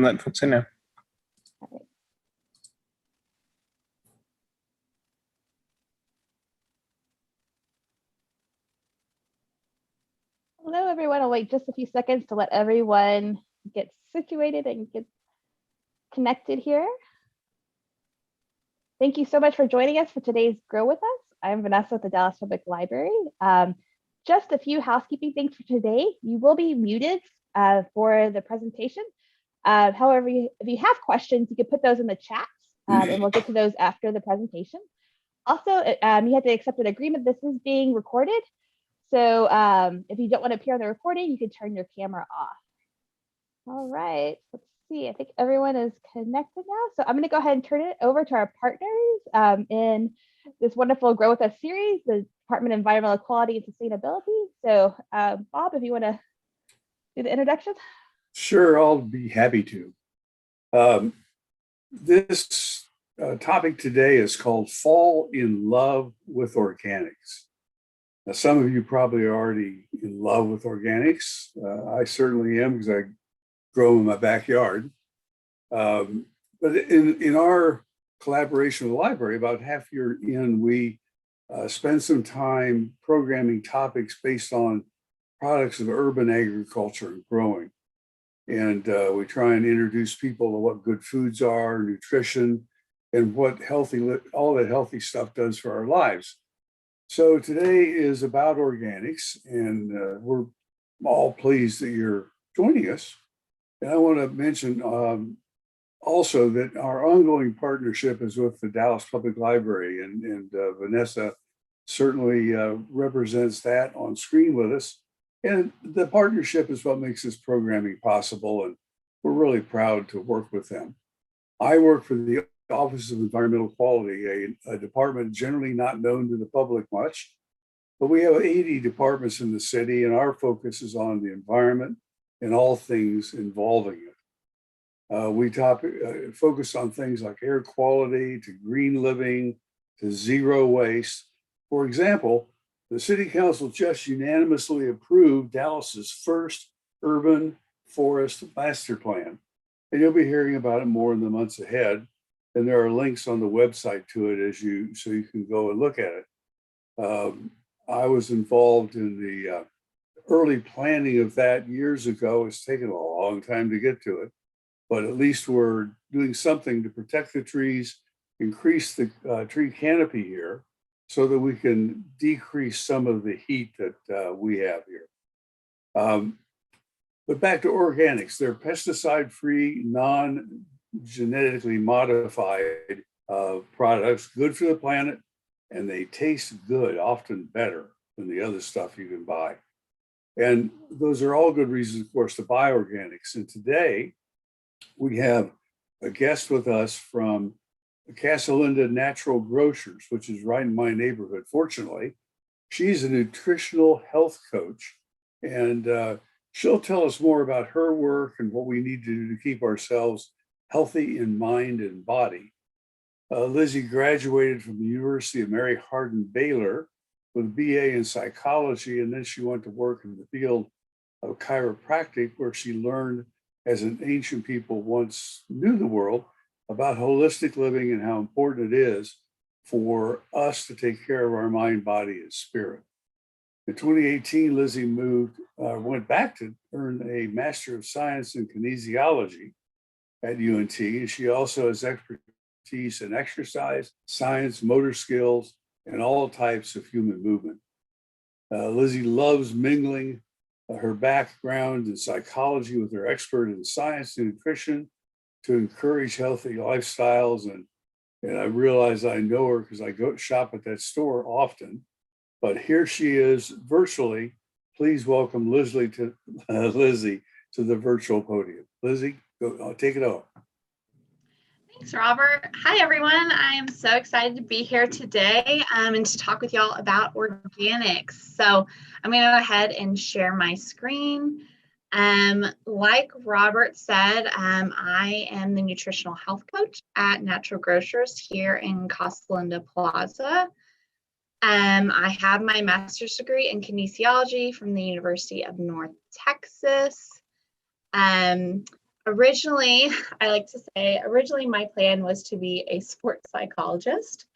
Dann funktioniert. Hello, everyone. I'll wait just a few seconds to let everyone get situated and get connected here. Thank you so much for joining us for today's Grow With Us. I'm Vanessa with the Dallas Public Library. Just a few housekeeping things for today. You will be muted for the presentation. However, if you have questions, you can put those in the chat and we'll get to those after the presentation. Also, you have to accept an agreement. This is being recorded. So if you don't want to appear on the recording, you can turn your camera off. All right, let's see. I think everyone is connected now. So I'm going to go ahead and turn it over to our partners in this wonderful Grow With Us series, the Department of Environmental Equality and Sustainability. So Bob, if you want to do the introduction. Sure, I'll be happy to. This topic today is called Fall in Love with Organics. Now, some of you probably are already in love with organics. I certainly am because I grow them in my backyard. But in our collaboration with the library, about half year in, we spend some time programming topics based on products of urban agriculture and growing. And we try and introduce people to what good foods are, nutrition, and what all that healthy stuff does for our lives. So today is about organics, and we're all pleased that you're joining us. And I want to mention also that our ongoing partnership is with the Dallas Public Library, and Vanessa certainly represents that on screen with us. And the partnership is what makes this programming possible, and we're really proud to work with them. I work for the Office of Environmental Quality, a department generally not known to the public much, but we have 80 departments in the city, and our focus is on the environment and all things involving it. We focus on things like air quality to green living to zero waste. For example, the City Council just unanimously approved Dallas's first urban forest master plan, and you'll be hearing about it more in the months ahead. And there are links on the website to it so you can go and look at it. I was involved in the early planning of that years ago. It's taken a long time to get to it, but at least we're doing something to protect the trees, increase the tree canopy here so that we can decrease some of the heat that we have here. But back to organics, they're pesticide-free, non-genetically modified products, good for the planet, and they taste good, often better than the other stuff you can buy. And those are all good reasons, of course, to buy organics. And today we have a guest with us from Casa Linda Natural Grocers, which is right in my neighborhood, fortunately. She's a nutritional health coach, and she'll tell us more about her work and what we need to do to keep ourselves healthy in mind and body. Lizzie graduated from the University of Mary Hardin Baylor with a BA in psychology, and then she went to work in the field of chiropractic, where she learned, as an ancient people once knew the world, about holistic living and how important it is for us to take care of our mind, body, and spirit. In 2018, Lizzie went back to earn a Master of Science in Kinesiology at UNT. And she also has expertise in exercise, science, motor skills, and all types of human movement. Lizzie loves mingling her background in psychology with her expert in science and nutrition to encourage healthy lifestyles. And I realize I know her because I go shop at that store often. But here she is virtually. Please welcome Lizzie to the virtual podium. Lizzie, take it over. Thanks, Robert. Hi, everyone. I am so excited to be here today and to talk with y'all about organics. So I'm going to go ahead and share my screen. Like Robert said, I am the nutritional health coach at Natural Grocers here in Casa Linda Plaza. I have my master's degree in kinesiology from the University of North Texas. Originally, I like to say, originally my plan was to be a sports psychologist,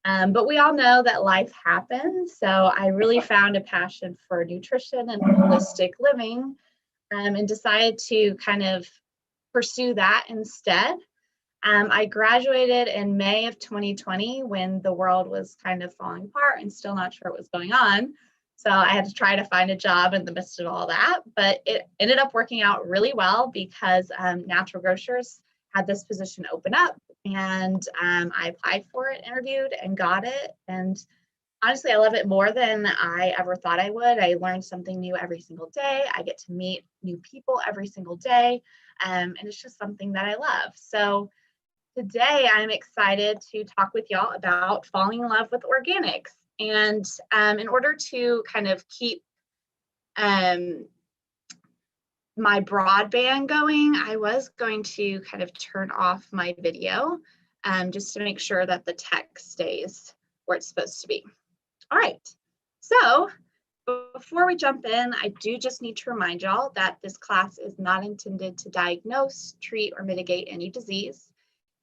but we all know that life happens. So I really found a passion for nutrition and holistic living, and decided to kind of pursue that instead. I graduated in May of 2020 when the world was kind of falling apart and still not sure what was going on. So I had to try to find a job in the midst of all that, but it ended up working out really well because Natural Grocers had this position open up, and I applied for it, interviewed, and got it. And honestly, I love it more than I ever thought I would. I learn something new every single day. I get to meet new people every single day, and it's just something that I love. So today, I'm excited to talk with y'all about falling in love with organics. And in order to kind of keep my broadband going, I was going to kind of turn off my video just to make sure that the text stays where it's supposed to be. All right, so before we jump in, I do just need to remind y'all that this class is not intended to diagnose, treat, or mitigate any disease.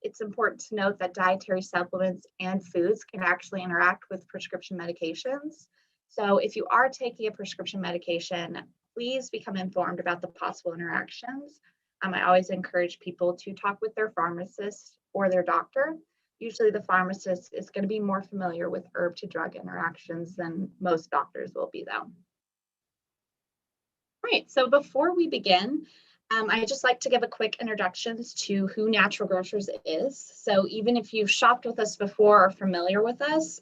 It's important to note that dietary supplements and foods can actually interact with prescription medications. So if you are taking a prescription medication, please become informed about the possible interactions. I always encourage people to talk with their pharmacist or their doctor. Usually the pharmacist is going to be more familiar with herb to drug interactions than most doctors will be, though. All right, so before we begin, I just like to give a quick introduction to who Natural Grocers is. So even if you've shopped with us before or familiar with us,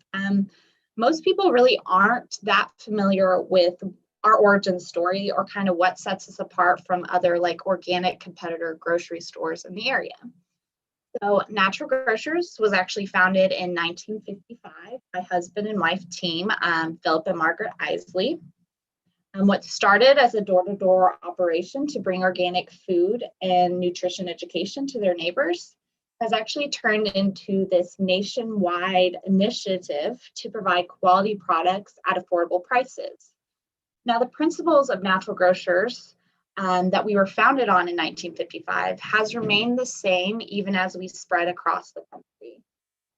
most people really aren't that familiar with our origin story or kind of what sets us apart from other like organic competitor grocery stores in the area. So Natural Grocers was actually founded in 1955 by husband and wife team, Philip and Margaret Isley. What started as a door-to-door operation to bring organic food and nutrition education to their neighbors has actually turned into this nationwide initiative to provide quality products at affordable prices. Now, the principles of Natural Grocers that we were founded on in 1955 has remained the same even as we spread across the country.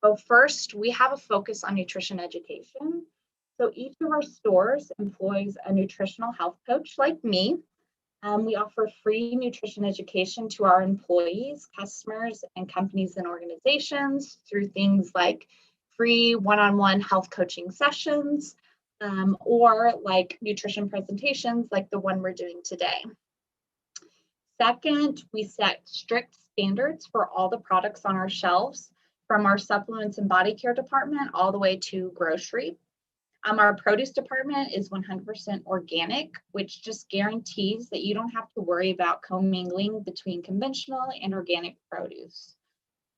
So first, we have a focus on nutrition education. So each of our stores employs a nutritional health coach like me. We offer free nutrition education to our employees, customers, and companies and organizations through things like free one-on-one health coaching sessions or like nutrition presentations like the one we're doing today. Second, we set strict standards for all the products on our shelves, from our supplements and body care department all the way to grocery. Our produce department is 100% organic, which just guarantees that you don't have to worry about commingling between conventional and organic produce.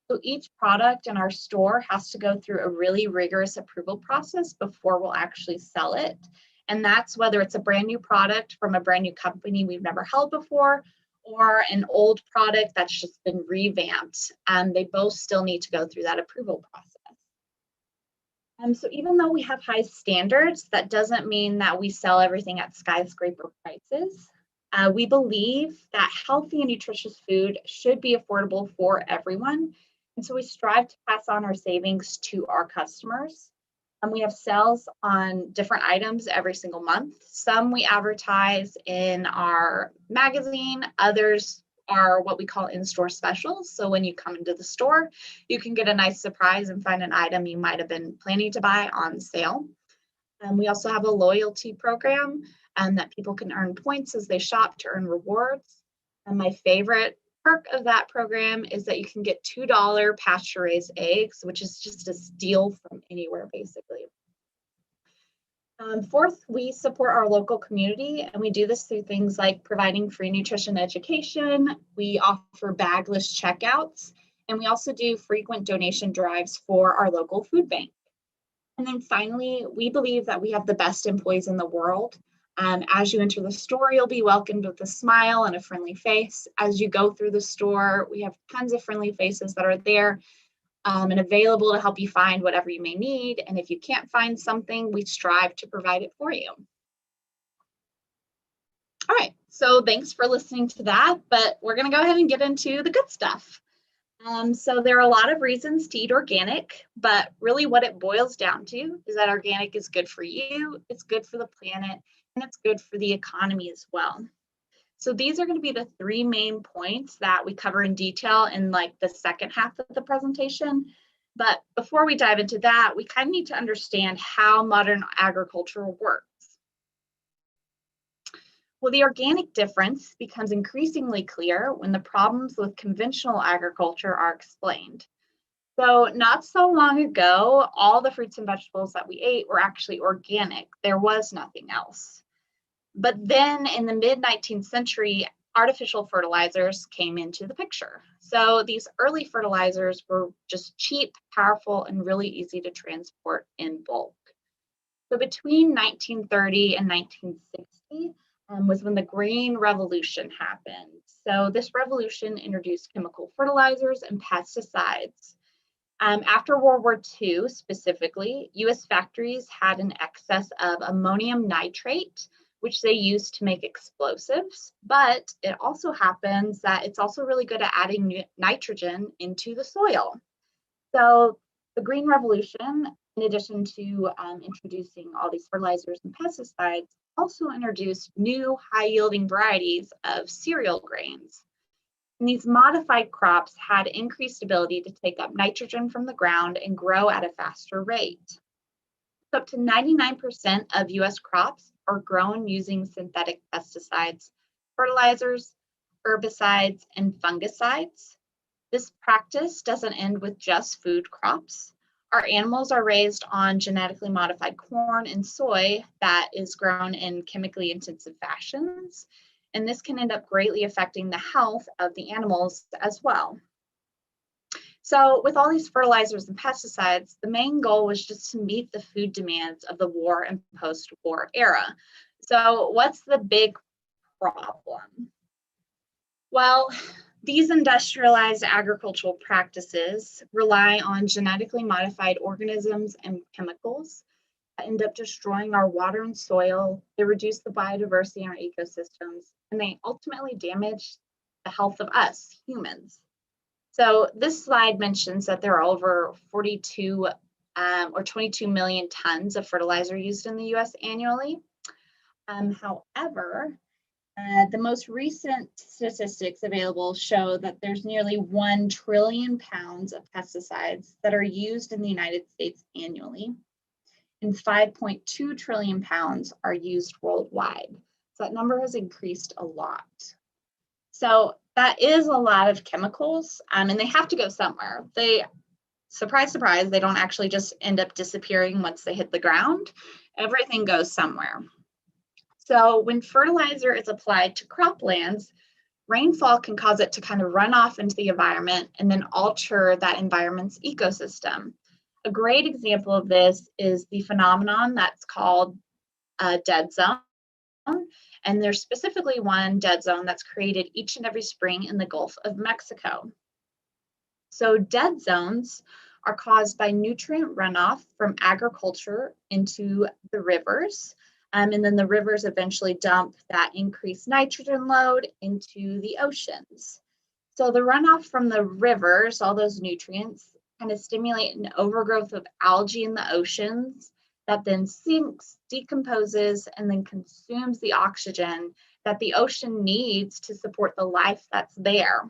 So each product in our store has to go through a really rigorous approval process before we'll actually sell it. And that's whether it's a brand new product from a brand new company we've never held before, or an old product that's just been revamped. They both still need to go through that approval process. So even though we have high standards, that doesn't mean that we sell everything at skyscraper prices. We believe that healthy and nutritious food should be affordable for everyone. And so we strive to pass on our savings to our customers. We have sales on different items every single month. Some we advertise in our magazine, others are what we call in-store specials. So when you come into the store, you can get a nice surprise and find an item you might have been planning to buy on sale. We also have a loyalty program that people can earn points as they shop to earn rewards. And my favorite perk of that program is that you can get $2 pasture-raised eggs, which is just a steal from anywhere, basically. Fourth, we support our local community, and we do this through things like providing free nutrition education. We offer bagless checkouts, and we also do frequent donation drives for our local food bank. And then finally, we believe that we have the best employees in the world. As you enter the store, you'll be welcomed with a smile and a friendly face. As you go through the store, we have tons of friendly faces that are there and available to help you find whatever you may need. And if you can't find something, we strive to provide it for you. All right, So thanks for listening to that, but we're going to go ahead and get into the good stuff. So there are a lot of reasons to eat organic, but really what it boils down to is that organic is good for you, it's good for the planet, and it's good for the economy as well. So these are going to be the three main points that we cover in detail in like the second half of the presentation. But before we dive into that, we kind of need to understand how modern agriculture works. Well, the organic difference becomes increasingly clear when the problems with conventional agriculture are explained. So not so long ago, all the fruits and vegetables that we ate were actually organic. There was nothing else. But then in the mid-19th century, artificial fertilizers came into the picture. So these early fertilizers were just cheap, powerful, and really easy to transport in bulk. So between 1930 and 1960 was when the Green Revolution happened. So this revolution introduced chemical fertilizers and pesticides. After World War II, specifically, US factories had an excess of ammonium nitrate, which they used to make explosives. But it also happens that it's also really good at adding nitrogen into the soil. So the Green Revolution, in addition to introducing all these fertilizers and pesticides, also introduced new high-yielding varieties of cereal grains. And these modified crops had increased ability to take up nitrogen from the ground and grow at a faster rate. So up to 99% of US crops are grown using synthetic pesticides, fertilizers, herbicides, and fungicides. This practice doesn't end with just food crops. Our animals are raised on genetically modified corn and soy that is grown in chemically intensive fashions. And this can end up greatly affecting the health of the animals as well. So with all these fertilizers and pesticides, the main goal was just to meet the food demands of the war and post-war era. So what's the big problem? Well, these industrialized agricultural practices rely on genetically modified organisms and chemicals that end up destroying our water and soil. They reduce the biodiversity in our ecosystems, and they ultimately damage the health of us, humans. So this slide mentions that there are over 42 or 22 million tons of fertilizer used in the US annually. However, the most recent statistics available show that there's nearly 1 trillion pounds of pesticides that are used in the United States annually, and 5.2 trillion pounds are used worldwide. So that number has increased a lot. So that is a lot of chemicals, and they have to go somewhere. They, surprise, surprise, they don't actually just end up disappearing once they hit the ground. Everything goes somewhere. So when fertilizer is applied to croplands, rainfall can cause it to kind of run off into the environment and then alter that environment's ecosystem. A great example of this is the phenomenon that's called a dead zone. And there's specifically one dead zone that's created each and every spring in the Gulf of Mexico. So dead zones are caused by nutrient runoff from agriculture into the rivers. And then the rivers eventually dump that increased nitrogen load into the oceans. So the runoff from the rivers, all those nutrients, kind of stimulate an overgrowth of algae in the oceans that then sinks, decomposes, and then consumes the oxygen that the ocean needs to support the life that's there.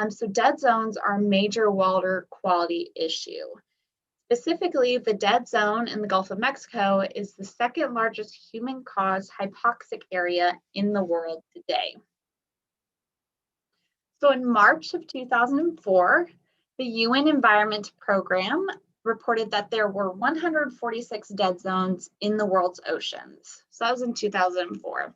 So dead zones are a major water quality issue. Specifically, the dead zone in the Gulf of Mexico is the second largest human-caused hypoxic area in the world today. So in March of 2004, the UN Environment Program reported that there were 146 dead zones in the world's oceans. So that was in 2004.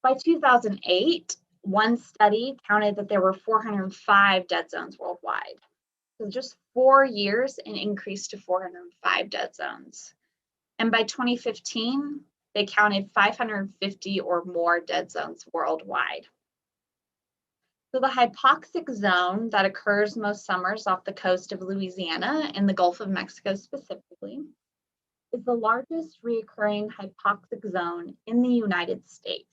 By 2008, one study counted that there were 405 dead zones worldwide. So just 4 years, an increase to 405 dead zones. And by 2015, they counted 550 or more dead zones worldwide. So the hypoxic zone that occurs most summers off the coast of Louisiana and the Gulf of Mexico specifically is the largest recurring hypoxic zone in the United States.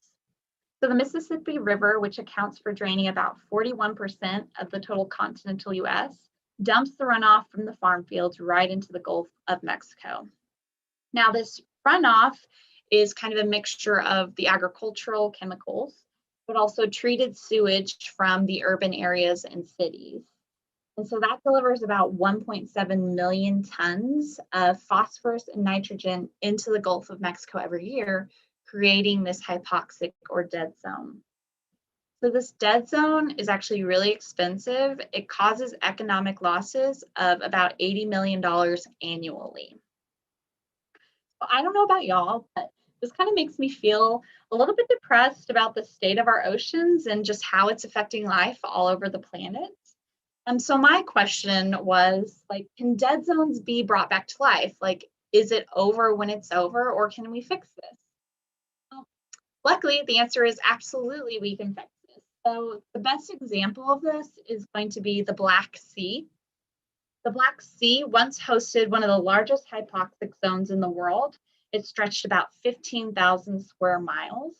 So the Mississippi River, which accounts for draining about 41% of the total continental US, dumps the runoff from the farm fields right into the Gulf of Mexico. Now, this runoff is kind of a mixture of the agricultural chemicals, but also treated sewage from the urban areas and cities. And so that delivers about 1.7 million tons of phosphorus and nitrogen into the Gulf of Mexico every year, creating this hypoxic or dead zone. So this dead zone is actually really expensive. It causes economic losses of about $80 million annually. So I don't know about y'all, but this kind of makes me feel a little bit depressed about the state of our oceans and just how it's affecting life all over the planet. So my question was, like, can dead zones be brought back to life? Like, is it over when it's over, or can we fix this? Well, luckily, the answer is absolutely we can fix this. So the best example of this is going to be the Black Sea. The Black Sea once hosted one of the largest hypoxic zones in the world. It stretched about 15,000 square miles.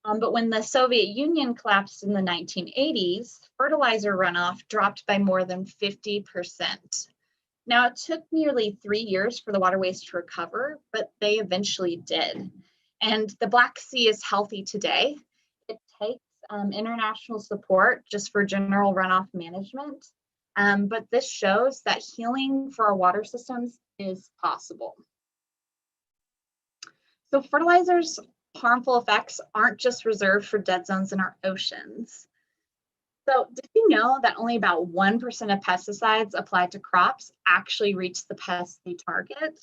But when the Soviet Union collapsed in the 1980s, fertilizer runoff dropped by more than 50%. Now, it took nearly 3 years for the waterways to recover, but they eventually did. And the Black Sea is healthy today. It takes international support just for general runoff management. But this shows that healing for our water systems is possible. So fertilizers' harmful effects aren't just reserved for dead zones in our oceans. So did you know that only about 1% of pesticides applied to crops actually reach the pests they target?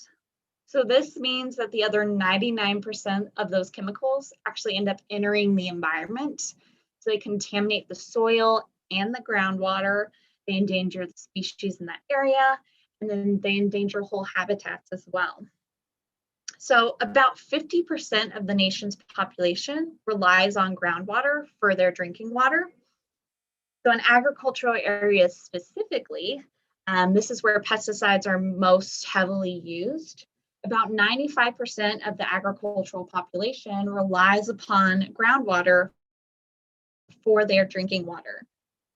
So this means that the other 99% of those chemicals actually end up entering the environment. So they contaminate the soil and the groundwater, they endanger the species in that area, and then they endanger whole habitats as well. So about 50% of the nation's population relies on groundwater for their drinking water. So in agricultural areas specifically, this is where pesticides are most heavily used. About 95% of the agricultural population relies upon groundwater for their drinking water.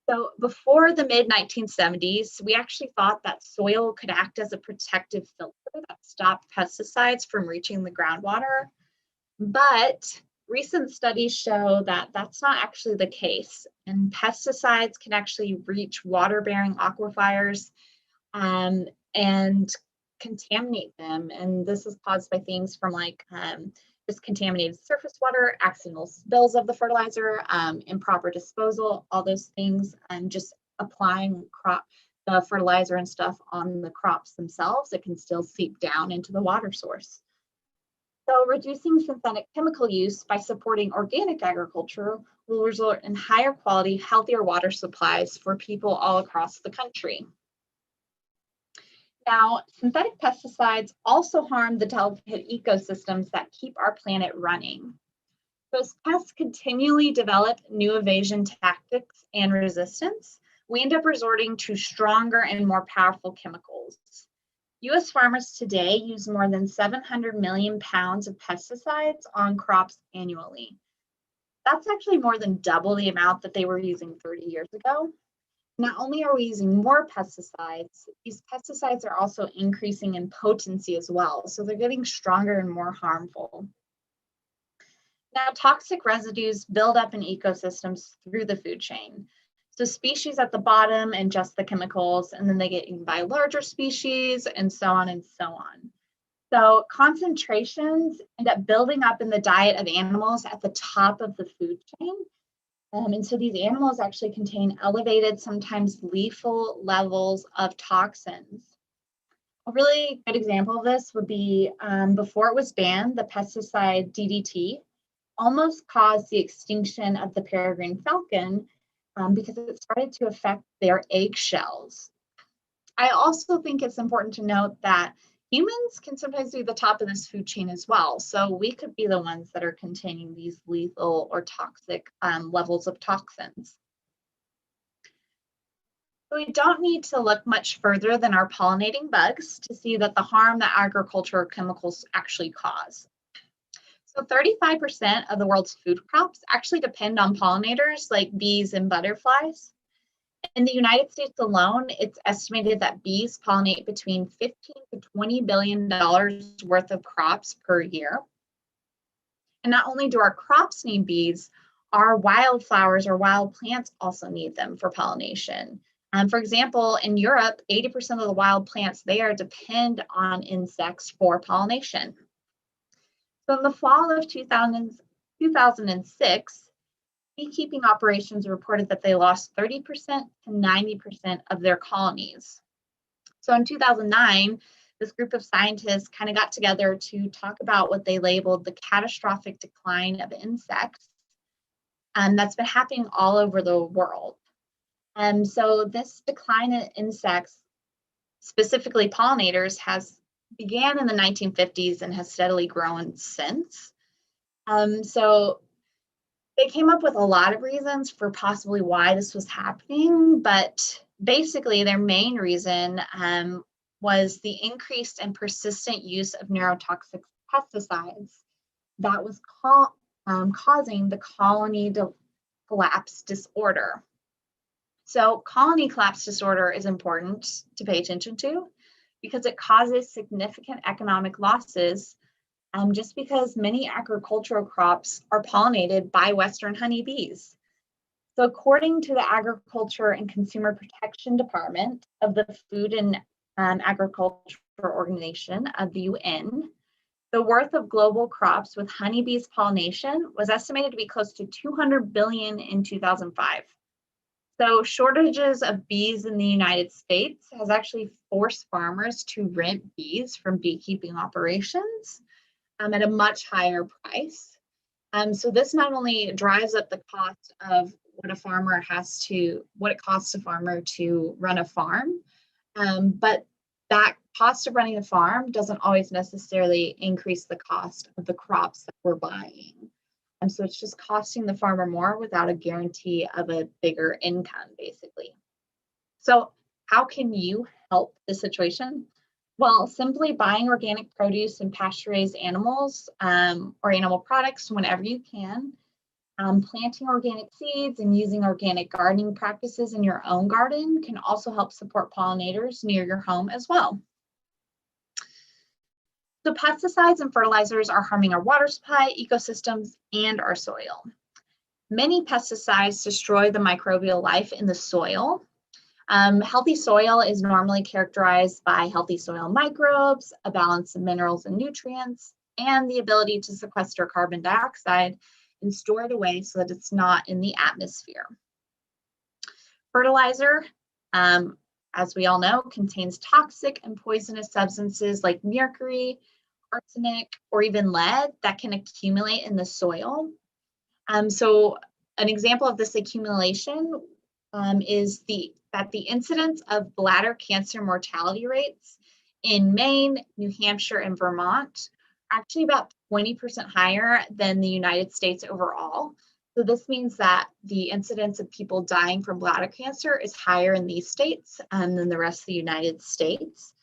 So before the mid-1970s, we actually thought that soil could act as a protective filter that stopped pesticides from reaching the groundwater. But recent studies show that that's not actually the case. And pesticides can actually reach water-bearing aquifers and contaminate them. And this is caused by things from like just contaminated surface water, accidental spills of the fertilizer, improper disposal, all those things, and just applying the fertilizer and stuff on the crops themselves, it can still seep down into the water source. So reducing synthetic chemical use by supporting organic agriculture will result in higher quality, healthier water supplies for people all across the country. Now, synthetic pesticides also harm the delicate ecosystems that keep our planet running. Those pests continually develop new evasion tactics and resistance. We end up resorting to stronger and more powerful chemicals. US farmers today use more than 700 million pounds of pesticides on crops annually. That's actually more than double the amount that they were using 30 years ago. Not only are we using more pesticides, these pesticides are also increasing in potency as well. So they're getting stronger and more harmful. Now, toxic residues build up in ecosystems through the food chain. So species at the bottom ingest the chemicals, and then they get eaten by larger species, and so on and so on. So concentrations end up building up in the diet of animals at the top of the food chain. And so these animals actually contain elevated, sometimes lethal levels of toxins. A really good example of this would be before it was banned, the pesticide DDT almost caused the extinction of the peregrine falcon because it started to affect their eggshells. I also think it's important to note that humans can sometimes be the top of this food chain as well. So we could be the ones that are containing these lethal or toxic levels of toxins. So we don't need to look much further than our pollinating bugs to see that the harm that agricultural chemicals actually cause. So 35% of the world's food crops actually depend on pollinators like bees and butterflies. In the United States alone, it's estimated that bees pollinate between 15 to $20 billion worth of crops per year. And not only do our crops need bees, our wildflowers or wild plants also need them for pollination. For example, in Europe, 80% of the wild plants there depend on insects for pollination. So in the fall of 2006, beekeeping operations reported that they lost 30% to 90% of their colonies. So in 2009, this group of scientists kind of got together to talk about what they labeled the catastrophic decline of insects. And that's been happening all over the world. And so this decline in insects, specifically pollinators, began in the 1950s and has steadily grown since. So they came up with a lot of reasons for possibly why this was happening, but basically their main reason was the increased and persistent use of neurotoxic pesticides that was causing the colony collapse disorder. So colony collapse disorder is important to pay attention to because it causes significant economic losses just because many agricultural crops are pollinated by Western honeybees. So according to the Agriculture and Consumer Protection Department of the Food and Agriculture Organization of the UN, the worth of global crops with honeybees pollination was estimated to be close to 200 billion in 2005. So shortages of bees in the United States has actually forced farmers to rent bees from beekeeping operations at a much higher price. So this not only drives up the cost of what it costs a farmer to run a farm, but that cost of running a farm doesn't always necessarily increase the cost of the crops that we're buying. And so it's just costing the farmer more without a guarantee of a bigger income, basically. So how can you help the situation? Well, simply buying organic produce and pasture-raised animals or animal products whenever you can, planting organic seeds and using organic gardening practices in your own garden can also help support pollinators near your home as well. So pesticides and fertilizers are harming our water supply, ecosystems, and our soil. Many pesticides destroy the microbial life in the soil. Healthy soil is normally characterized by healthy soil microbes, a balance of minerals and nutrients, and the ability to sequester carbon dioxide and store it away so that it's not in the atmosphere. Fertilizer, as we all know, contains toxic and poisonous substances like mercury, arsenic, or even lead that can accumulate in the soil. So an example of this accumulation is that the incidence of bladder cancer mortality rates in Maine, New Hampshire, and Vermont are actually about 20% higher than the United States overall. So this means that the incidence of people dying from bladder cancer is higher in these states than the rest of the United States.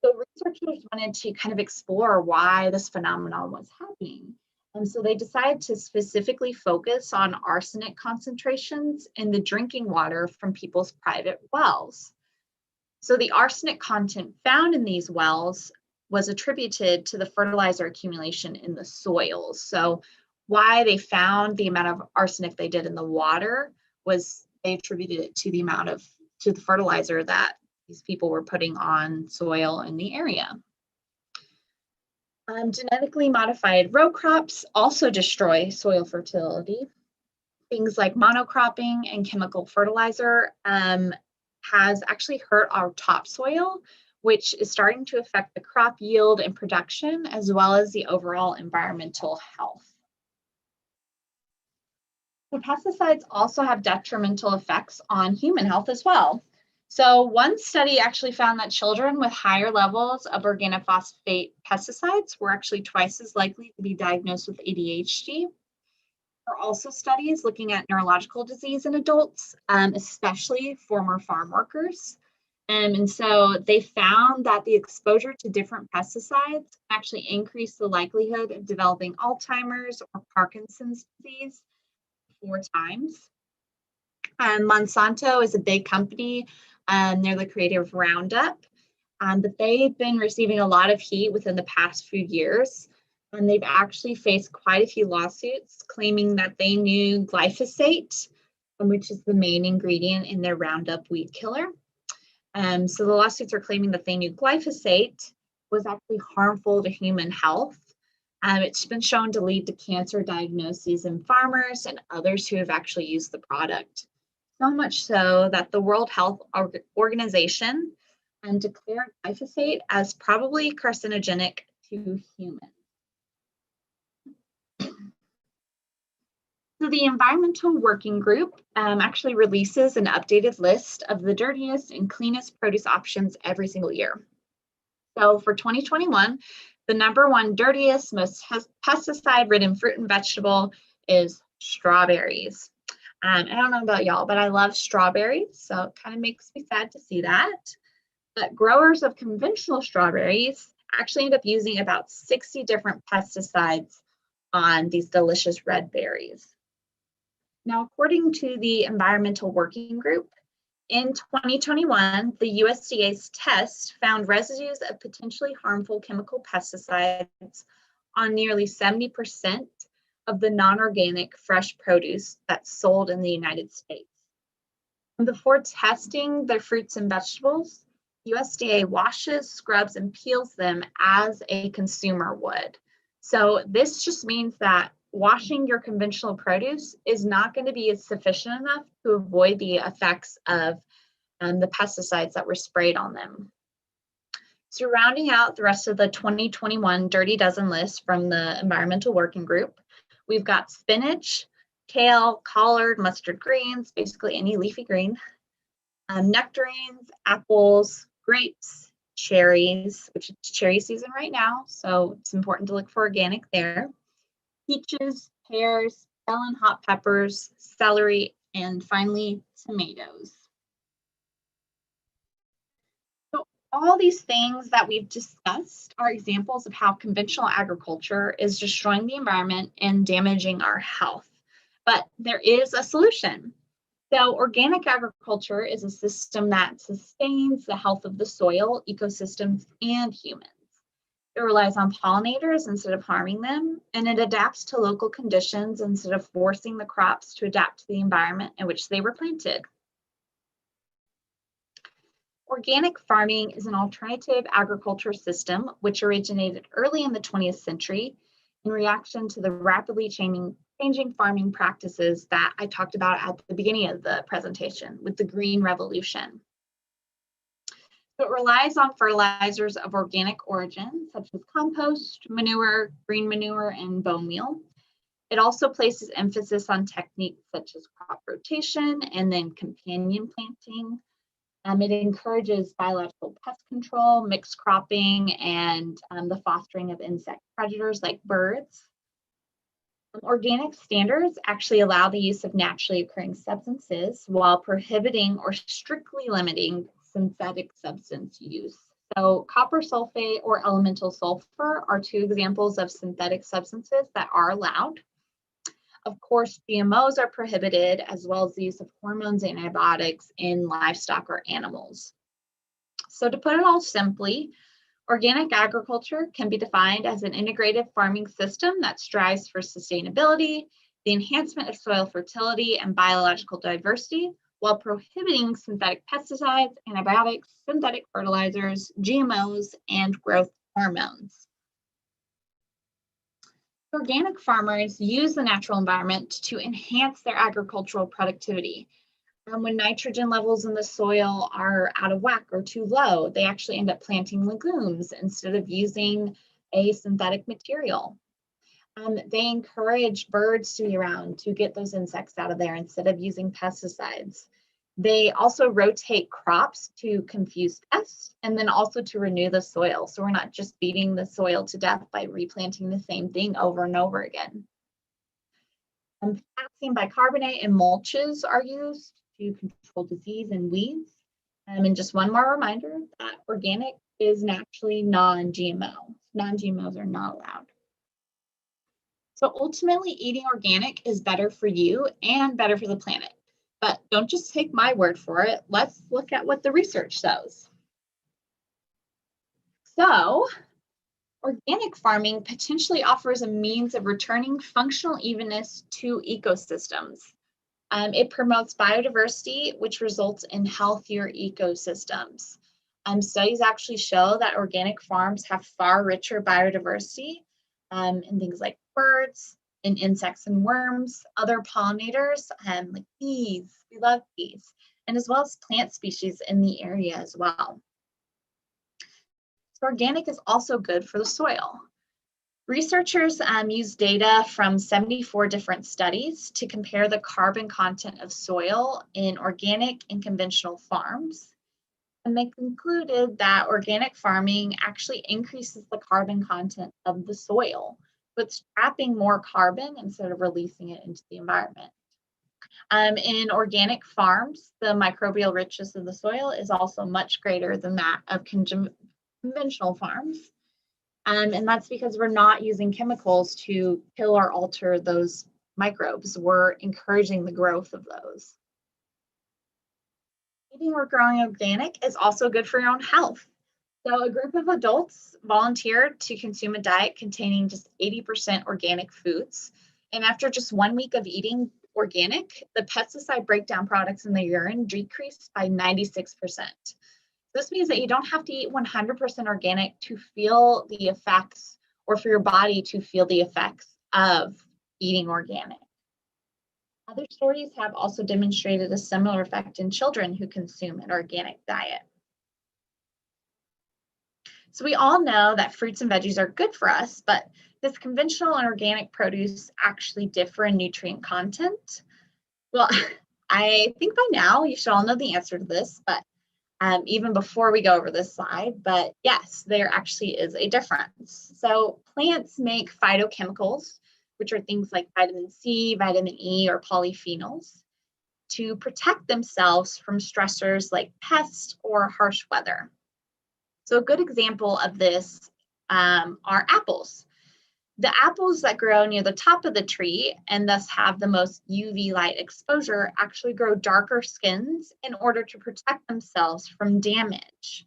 So researchers wanted to kind of explore why this phenomenon was happening. And so they decided to specifically focus on arsenic concentrations in the drinking water from people's private wells. So the arsenic content found in these wells was attributed to the fertilizer accumulation in the soils. So why they found the amount of arsenic they did in the water was they attributed it to the fertilizer that these people were putting on soil in the area. Genetically modified row crops also destroy soil fertility. Things like monocropping and chemical fertilizer has actually hurt our topsoil, which is starting to affect the crop yield and production, as well as the overall environmental health. The pesticides also have detrimental effects on human health as well. So one study actually found that children with higher levels of organophosphate pesticides were actually twice as likely to be diagnosed with ADHD. There are also studies looking at neurological disease in adults, especially former farm workers. And so they found that the exposure to different pesticides actually increased the likelihood of developing Alzheimer's or Parkinson's disease 4 times. Monsanto is a big company. They're the creator of Roundup, but they've been receiving a lot of heat within the past few years. And they've actually faced quite a few lawsuits claiming that they knew glyphosate, which is the main ingredient in their Roundup weed killer. So the lawsuits are claiming that they knew glyphosate was actually harmful to human health. It's been shown to lead to cancer diagnoses in farmers and others who have actually used the product. So much so that the World Health Organization declared glyphosate as probably carcinogenic to humans. So the Environmental Working Group actually releases an updated list of the dirtiest and cleanest produce options every single year. So for 2021, the #1 dirtiest, most pesticide-ridden fruit and vegetable is strawberries. I don't know about y'all, but I love strawberries, so it kind of makes me sad to see that. But growers of conventional strawberries actually end up using about 60 different pesticides on these delicious red berries. Now, according to the Environmental Working Group, in 2021, the USDA's test found residues of potentially harmful chemical pesticides on nearly 70% of the non-organic fresh produce that's sold in the United States. And before testing their fruits and vegetables, USDA washes, scrubs, and peels them as a consumer would. So this just means that washing your conventional produce is not going to be sufficient enough to avoid the effects of the pesticides that were sprayed on them. So rounding out the rest of the 2021 Dirty Dozen list from the Environmental Working Group, we've got spinach, kale, collard, mustard greens, basically any leafy green, nectarines, apples, grapes, cherries, which is cherry season right now, so it's important to look for organic there, peaches, pears, bell and hot peppers, celery, and finally, tomatoes. So all these things that we've discussed are examples of how conventional agriculture is destroying the environment and damaging our health. But there is a solution. So organic agriculture is a system that sustains the health of the soil, ecosystems, and humans. It relies on pollinators instead of harming them, and it adapts to local conditions instead of forcing the crops to adapt to the environment in which they were planted. Organic farming is an alternative agriculture system which originated early in the 20th century in reaction to the rapidly changing farming practices that I talked about at the beginning of the presentation with the Green Revolution. So it relies on fertilizers of organic origin, such as compost, manure, green manure, and bone meal. It also places emphasis on techniques such as crop rotation and then companion planting. It encourages biological pest control, mixed cropping, and the fostering of insect predators like birds. Organic standards actually allow the use of naturally occurring substances while prohibiting or strictly limiting synthetic substance use. So copper sulfate or elemental sulfur are two examples of synthetic substances that are allowed. Of course, GMOs are prohibited, as well as the use of hormones and antibiotics in livestock or animals. So to put it all simply, organic agriculture can be defined as an integrated farming system that strives for sustainability, the enhancement of soil fertility and biological diversity, while prohibiting synthetic pesticides, antibiotics, synthetic fertilizers, GMOs, and growth hormones. Organic farmers use the natural environment to enhance their agricultural productivity. When nitrogen levels in the soil are out of whack or too low, they actually end up planting legumes instead of using a synthetic material. They encourage birds to be around to get those insects out of there instead of using pesticides. They also rotate crops to confuse pests and then also to renew the soil. So we're not just beating the soil to death by replanting the same thing over and over again. Potassium bicarbonate and mulches are used to control disease and weeds. And just one more reminder that organic is naturally non-GMO. Non-GMOs are not allowed. So ultimately, eating organic is better for you and better for the planet. But don't just take my word for it. Let's look at what the research shows. So, organic farming potentially offers a means of returning functional evenness to ecosystems. It promotes biodiversity, which results in healthier ecosystems. Studies actually show that organic farms have far richer biodiversity in things like birds, and insects and worms, other pollinators, like bees. We love bees, and as well as plant species in the area as well. So organic is also good for the soil. Researchers use data from 74 different studies to compare the carbon content of soil in organic and conventional farms. And they concluded that organic farming actually increases the carbon content of the soil, but it's trapping more carbon instead of releasing it into the environment. In organic farms, the microbial richness of the soil is also much greater than that of conventional farms. And that's because we're not using chemicals to kill or alter those microbes. We're encouraging the growth of those. Eating or growing organic is also good for your own health. So a group of adults volunteered to consume a diet containing just 80% organic foods. And after just 1 week of eating organic, the pesticide breakdown products in the urine decreased by 96%. This means that you don't have to eat 100% organic to feel the effects, or for your body to feel the effects of eating organic. Other studies have also demonstrated a similar effect in children who consume an organic diet. So we all know that fruits and veggies are good for us, but does conventional and organic produce actually differ in nutrient content? Well, I think by now you should all know the answer to this, but even before we go over this slide, but yes, there actually is a difference. So plants make phytochemicals, which are things like vitamin C, vitamin E, or polyphenols, to protect themselves from stressors like pests or harsh weather. So a good example of this are apples. The apples that grow near the top of the tree and thus have the most UV light exposure actually grow darker skins in order to protect themselves from damage.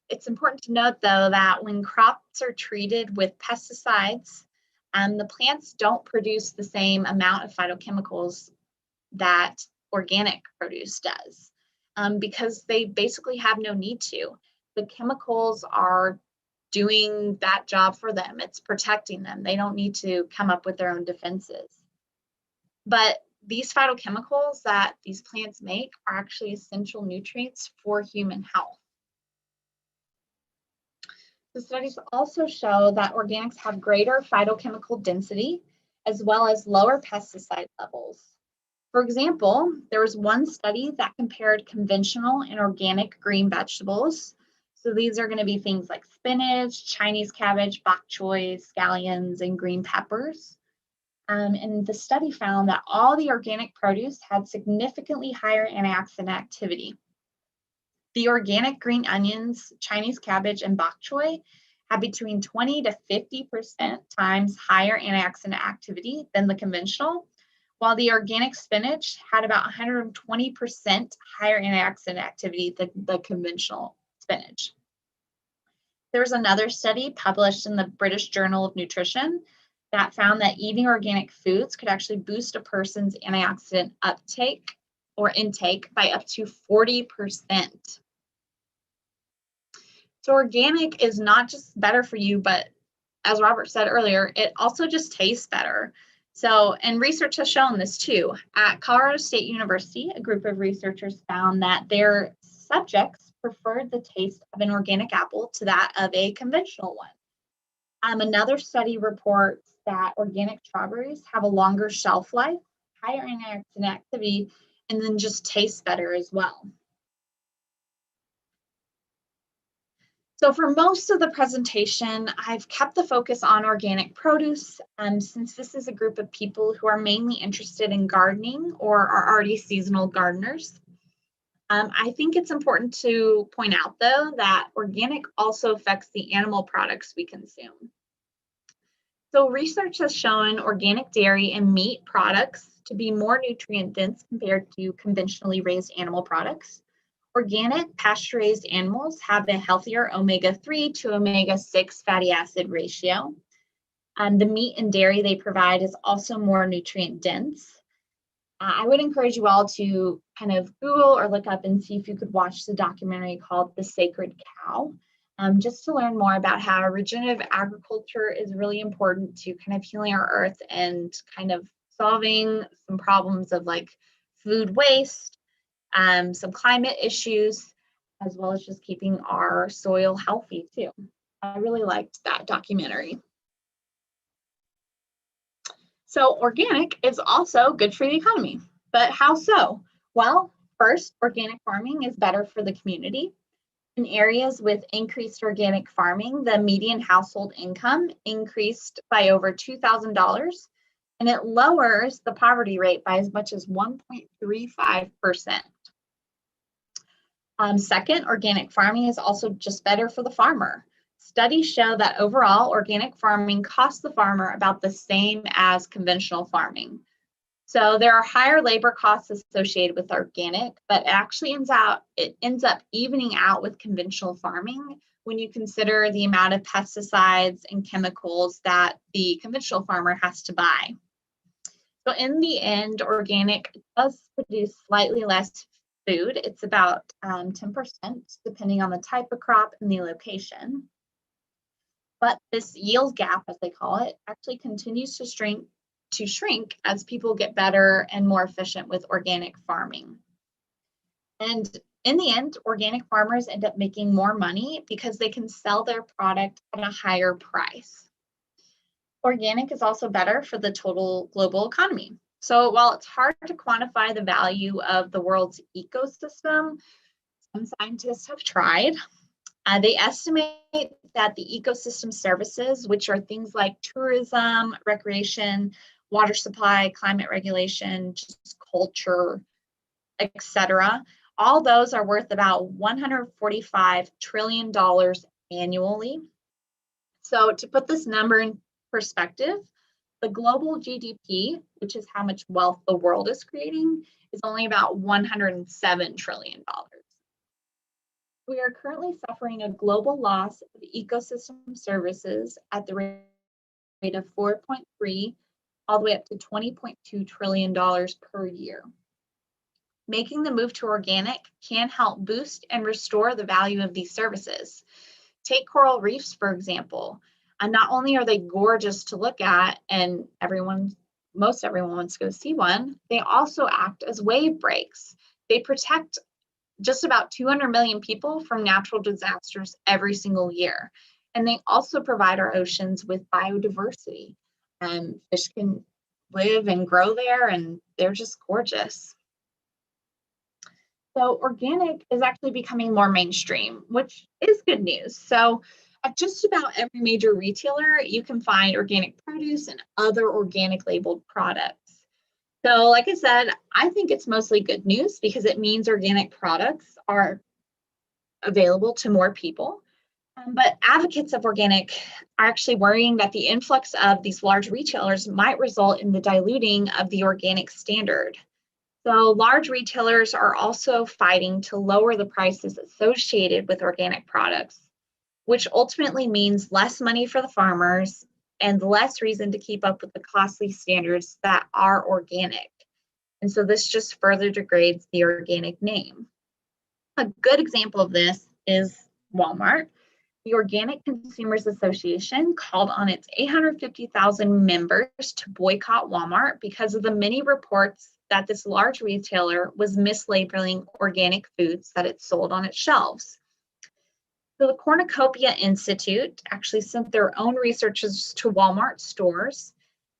It's important to note, though, that when crops are treated with pesticides, the plants don't produce the same amount of phytochemicals that organic produce does, because they basically have no need to. The chemicals are doing that job for them. It's protecting them. They don't need to come up with their own defenses. But these phytochemicals that these plants make are actually essential nutrients for human health. The studies also show that organics have greater phytochemical density as well as lower pesticide levels. For example, there was one study that compared conventional and organic green vegetables. So these are going to be things like spinach, Chinese cabbage, bok choy, scallions, and green peppers. And the study found that all the organic produce had significantly higher antioxidant activity. The organic green onions, Chinese cabbage, and bok choy had between 20 to 50% times higher antioxidant activity than the conventional, while the organic spinach had about 120% higher antioxidant activity than the conventional spinach. There was another study published in the British Journal of Nutrition that found that eating organic foods could actually boost a person's antioxidant uptake or intake by up to 40%. So organic is not just better for you, but as Robert said earlier, it also just tastes better. So, and research has shown this too. At Colorado State University, a group of researchers found that their subjects preferred the taste of an organic apple to that of a conventional one. Another study reports that organic strawberries have a longer shelf life, higher antioxidant activity, and then just taste better as well. So for most of the presentation, I've kept the focus on organic produce, since this is a group of people who are mainly interested in gardening or are already seasonal gardeners. I think it's important to point out, though, that organic also affects the animal products we consume. So research has shown organic dairy and meat products to be more nutrient dense compared to conventionally raised animal products. Organic pasture-raised animals have a healthier omega-3 to omega-6 fatty acid ratio. The meat and dairy they provide is also more nutrient dense. I would encourage you all to kind of Google or look up and see if you could watch the documentary called The Sacred Cow, just to learn more about how regenerative agriculture is really important to kind of healing our earth and kind of solving some problems of like food waste, some climate issues, as well as just keeping our soil healthy too. I really liked that documentary. So organic is also good for the economy, but how so? Well, first, organic farming is better for the community. In areas with increased organic farming, the median household income increased by over $2,000, and it lowers the poverty rate by as much as 1.35%. Second, organic farming is also just better for the farmer. Studies show that overall, organic farming costs the farmer about the same as conventional farming. So there are higher labor costs associated with organic, but it ends up evening out with conventional farming when you consider the amount of pesticides and chemicals that the conventional farmer has to buy. So in the end, organic does produce slightly less food. It's about 10%, depending on the type of crop and the location. But this yield gap, as they call it, actually continues to shrink as people get better and more efficient with organic farming. And in the end, organic farmers end up making more money because they can sell their product at a higher price. Organic is also better for the total global economy. So while it's hard to quantify the value of the world's ecosystem, some scientists have tried. They estimate that the ecosystem services, which are things like tourism, recreation, water supply, climate regulation, just culture, etc., all those are worth about $145 trillion annually. So to put this number in perspective, the global GDP, which is how much wealth the world is creating, is only about $107 trillion. We are currently suffering a global loss of ecosystem services at the rate of 4.3 all the way up to $20.2 trillion per year. Making the move to organic can help boost and restore the value of these services. Take coral reefs, for example. And not only are they gorgeous to look at and most everyone wants to go see one, they also act as wave breaks. They protect just about 200 million people from natural disasters every single year. And they also provide our oceans with biodiversity. Fish can live and grow there, and they're just gorgeous. So organic is actually becoming more mainstream, which is good news. So at just about every major retailer, you can find organic produce and other organic labeled products. So like I said, I think it's mostly good news because it means organic products are available to more people. But advocates of organic are actually worrying that the influx of these large retailers might result in the diluting of the organic standard. So large retailers are also fighting to lower the prices associated with organic products, which ultimately means less money for the farmers and less reason to keep up with the costly standards that are organic. And so this just further degrades the organic name. A good example of this is Walmart. The Organic Consumers Association called on its 850,000 members to boycott Walmart because of the many reports that this large retailer was mislabeling organic foods that it sold on its shelves. So the Cornucopia Institute actually sent their own researchers to Walmart stores,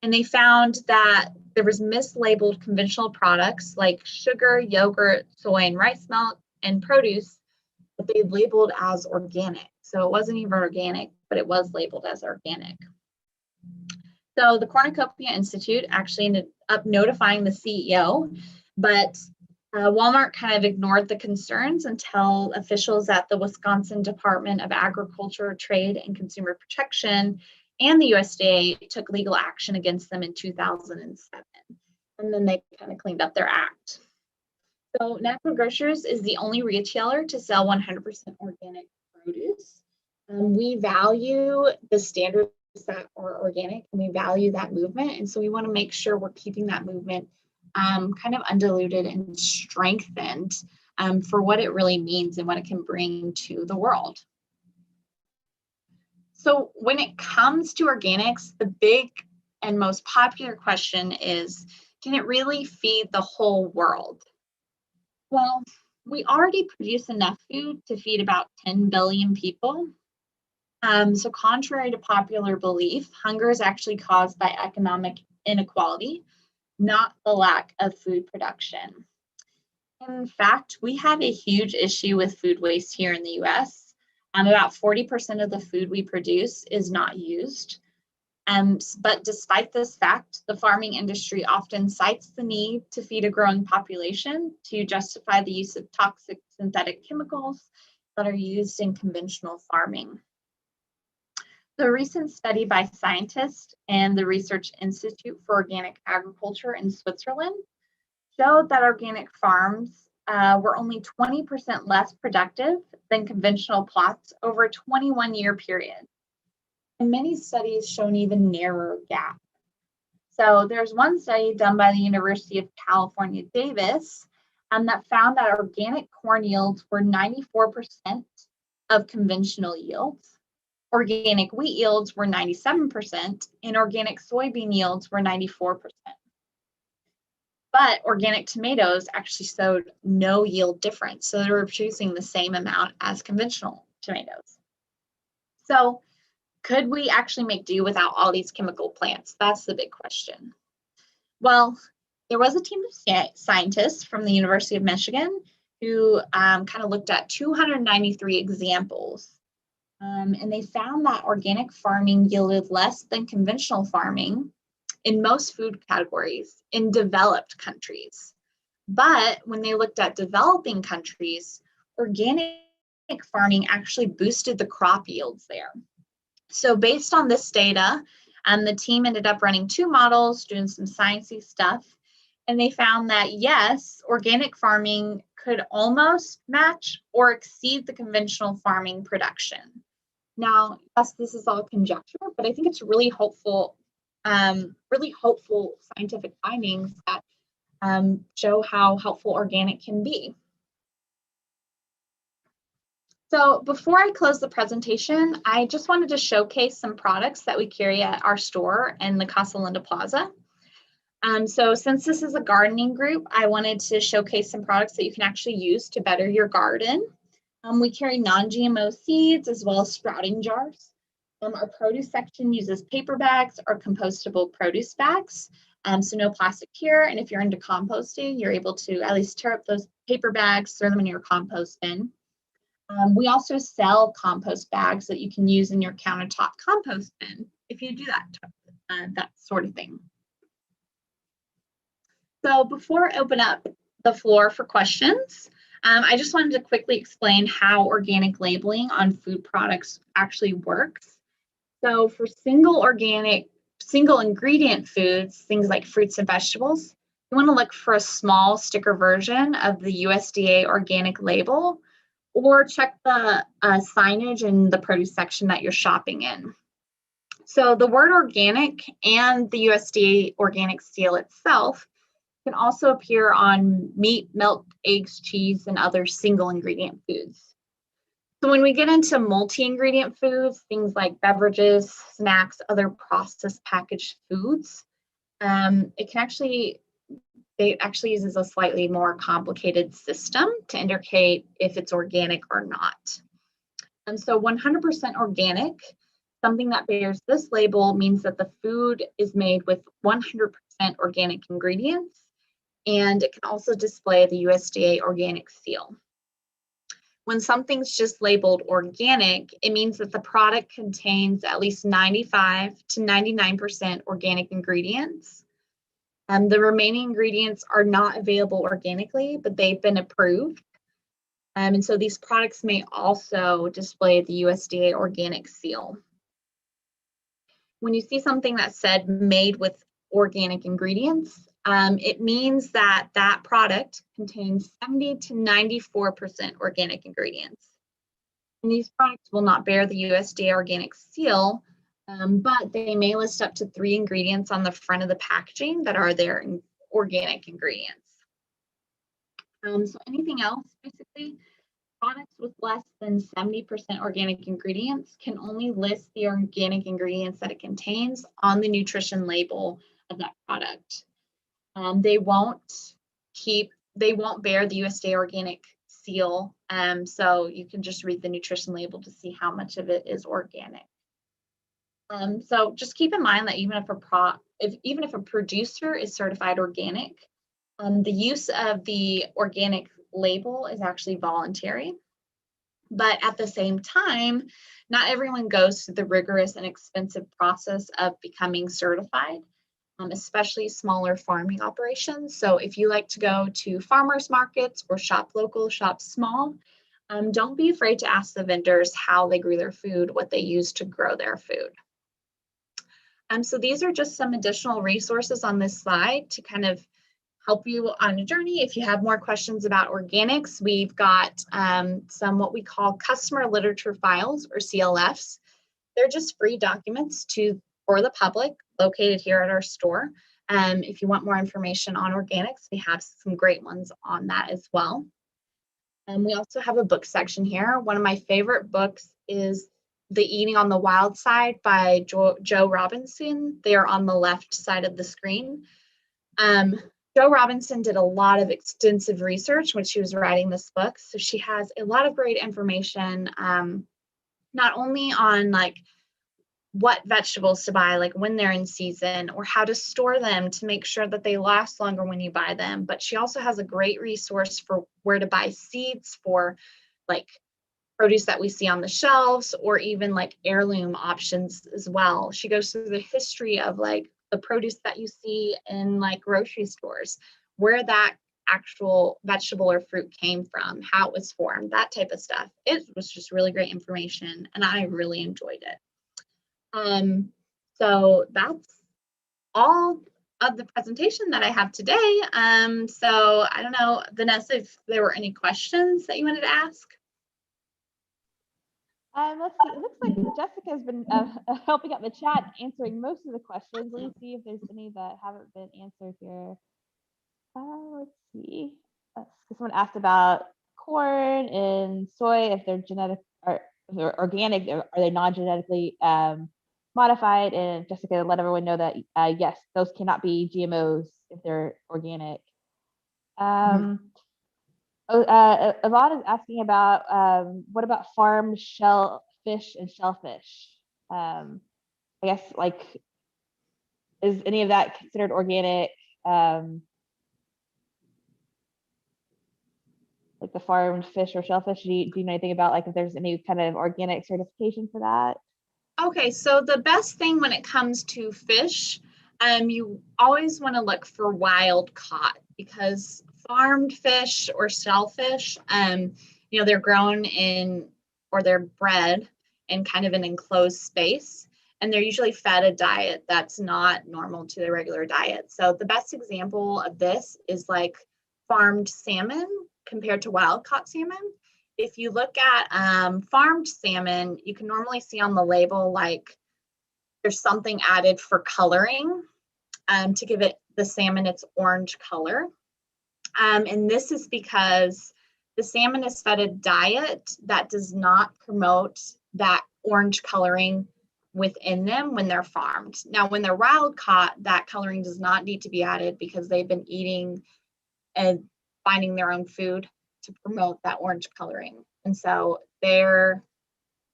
and they found that there was mislabeled conventional products like sugar, yogurt, soy, and rice milk, and produce that they labeled as organic. So it wasn't even organic, but it was labeled as organic. So the Cornucopia Institute actually ended up notifying the CEO, but Walmart kind of ignored the concerns until officials at the Wisconsin Department of Agriculture, Trade, and Consumer Protection and the USDA took legal action against them in 2007. And then they kind of cleaned up their act. So Natural Grocers is the only retailer to sell 100% organic produce. We value the standards that are organic, and we value that movement. And so we want to make sure we're keeping that movement kind of undiluted and strengthened for what it really means and what it can bring to the world. So when it comes to organics, the big and most popular question is, can it really feed the whole world? Well, we already produce enough food to feed about 10 billion people. So contrary to popular belief, hunger is actually caused by economic inequality, not the lack of food production. In fact, we have a huge issue with food waste here in the US. About 40% of the food we produce is not used. But despite this fact, the farming industry often cites the need to feed a growing population to justify the use of toxic synthetic chemicals that are used in conventional farming. The recent study by scientists and the Research Institute for Organic Agriculture in Switzerland showed that organic farms were only 20% less productive than conventional plots over a 21-year period. And many studies show an even narrower gap. So there's one study done by the University of California, Davis, that found that organic corn yields were 94% of conventional yields. Organic wheat yields were 97%, and organic soybean yields were 94%. But organic tomatoes actually showed no yield difference, so they were producing the same amount as conventional tomatoes. So could we actually make do without all these chemical plants? That's the big question. Well, there was a team of scientists from the University of Michigan who kind of looked at 293 examples. And they found that organic farming yielded less than conventional farming in most food categories in developed countries. But when they looked at developing countries, organic farming actually boosted the crop yields there. So based on this data, the team ended up running 2 models, doing some sciencey stuff, and they found that yes, organic farming could almost match or exceed the conventional farming production. Now, yes, this is all conjecture, but I think it's really hopeful scientific findings that show how helpful organic can be. So before I close the presentation, I just wanted to showcase some products that we carry at our store in the Casa Linda Plaza. So since this is a gardening group, I wanted to showcase some products that you can actually use to better your garden. We carry non-GMO seeds as well as sprouting jars. Our produce section uses paper bags or compostable produce bags. So no plastic here. And if you're into composting, you're able to at least tear up those paper bags, throw them in your compost bin. We also sell compost bags that you can use in your countertop compost bin if you do that sort of thing. So before I open up the floor for questions, I just wanted to quickly explain how organic labeling on food products actually works. So for single ingredient foods, things like fruits and vegetables, you want to look for a small sticker version of the USDA organic label, or check the signage in the produce section that you're shopping in. So the word organic and the USDA organic seal itself can also appear on meat, milk, eggs, cheese, and other single ingredient foods. So when we get into multi-ingredient foods, things like beverages, snacks, other processed packaged foods, it actually uses a slightly more complicated system to indicate if it's organic or not. And so 100% organic, something that bears this label means that the food is made with 100% organic ingredients, and it can also display the USDA organic seal. When something's just labeled organic, it means that the product contains at least 95 to 99% organic ingredients. The remaining ingredients are not available organically, but they've been approved. And so these products may also display the USDA organic seal. When you see something that said made with organic ingredients, it means that that product contains 70 to 94% organic ingredients. And these products will not bear the USDA organic seal, but they may list up to 3 ingredients on the front of the packaging that are their organic ingredients. So anything else, basically, products with less than 70% organic ingredients can only list the organic ingredients that it contains on the nutrition label of that product. They won't bear the USDA organic seal, so you can just read the nutrition label to see how much of it is organic. So just keep in mind that even if a producer is certified organic, the use of the organic label is actually voluntary. But at the same time, not everyone goes through the rigorous and expensive process of becoming certified, especially smaller farming operations. So if you like to go to farmers markets or shop local, shop small, don't be afraid to ask the vendors how they grew their food, what they use to grow their food. So these are just some additional resources on this slide to kind of help you on a journey. If you have more questions about organics, we've got some what we call customer literature files, or CLFs. They're just free documents for the public located here at our store. If you want more information on organics, we have some great ones on that as well. We also have a book section here. One of my favorite books is The Eating on the Wild Side by Jo Robinson. They are on the left side of the screen. Jo Robinson did a lot of extensive research when she was writing this book. So she has a lot of great information, not only on like what vegetables to buy, like when they're in season, or how to store them to make sure that they last longer when you buy them. But she also has a great resource for where to buy seeds for like produce that we see on the shelves, or even like heirloom options as well. She goes through the history of like the produce that you see in like grocery stores, where that actual vegetable or fruit came from, how it was formed, that type of stuff. It was just really great information, and I really enjoyed it. So that's all of the presentation that I have today. So I don't know, Vanessa, if there were any questions that you wanted to ask. Let's see. It looks like Jessica's been helping out the chat, answering most of the questions. Let me see if there's any that haven't been answered here. Let's see. Someone asked about corn and soy, if they're genetic or if they're organic, are they non-genetically modified? And Jessica let everyone know that yes, those cannot be GMOs if they're organic. Yvonne is asking about what about farmed shellfish and shellfish? I guess like, is any of that considered organic? Like the farmed fish or shellfish, do you know anything about like if there's any kind of organic certification for that? Okay, so the best thing when it comes to fish, you always want to look for wild caught, because farmed fish or shellfish, they're grown in, or they're bred in kind of an enclosed space, and they're usually fed a diet that's not normal to their regular diet. So the best example of this is like farmed salmon compared to wild caught salmon. If you look at farmed salmon, you can normally see on the label like there's something added for coloring to give the salmon its orange color. And this is because the salmon is fed a diet that does not promote that orange coloring within them when they're farmed. Now, when they're wild caught, that coloring does not need to be added because they've been eating and finding their own food to promote that orange coloring. And so their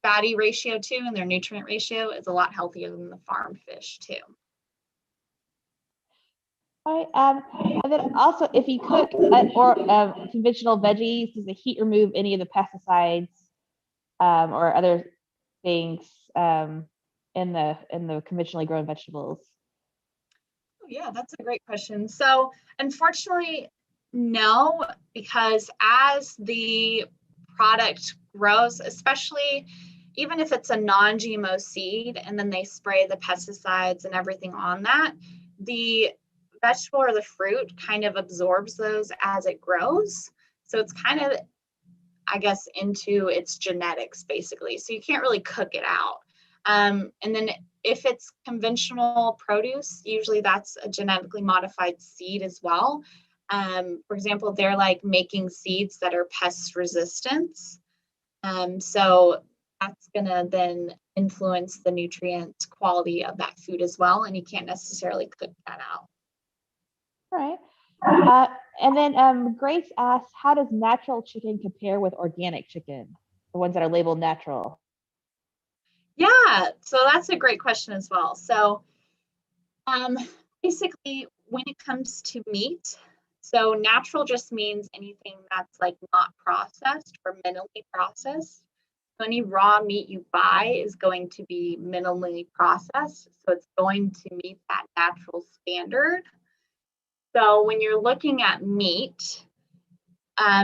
fatty ratio too, and their nutrient ratio is a lot healthier than the farmed fish too. All right. And then also, if you cook or conventional veggies, does the heat remove any of the pesticides or other things in the conventionally grown vegetables? Yeah, that's a great question. So unfortunately, no, because as the product grows, especially even if it's a non-GMO seed and then they spray the pesticides and everything on that, the vegetable or the fruit kind of absorbs those as it grows. So it's kind of, I guess, into its genetics basically. So you can't really cook it out. And then if it's conventional produce, usually that's a genetically modified seed as well. For example, they're like making seeds that are pest resistant. So that's going to then influence the nutrient quality of that food as well. And you can't necessarily cook that out. All right. And then Grace asked, how does natural chicken compare with organic chicken? The ones that are labeled natural. Yeah, so that's a great question as well. So basically, when it comes to meat, so natural just means anything that's like not processed or minimally processed. So any raw meat you buy is going to be minimally processed. So it's going to meet that natural standard. So when you're looking at meat,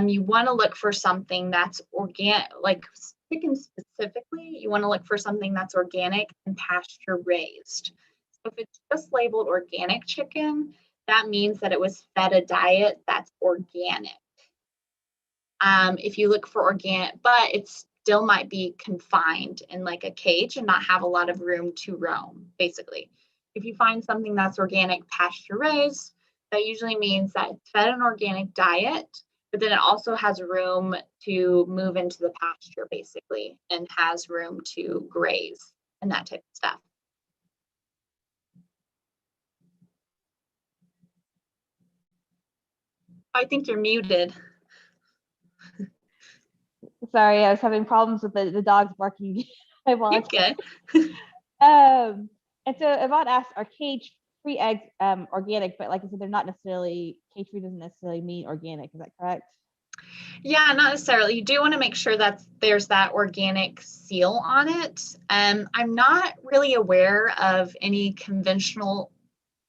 you want to look for something that's organic, like chicken specifically, you want to look for something that's organic and pasture raised. So if it's just labeled organic chicken, that means that it was fed a diet that's organic. If you look for organic, but it still might be confined in like a cage and not have a lot of room to roam, basically. If you find something that's organic pasture raised, that usually means that it's fed an organic diet, but then it also has room to move into the pasture basically and has room to graze and that type of stuff. I think you're muted. Sorry, I was having problems with the dogs barking. I You're apologize. good. And so Yvonne asked, are cage-free eggs organic? But like I said, they're not necessarily, cage-free doesn't necessarily mean organic. Is that correct? Yeah, not necessarily. You do want to make sure that there's that organic seal on it. I'm not really aware of any conventional,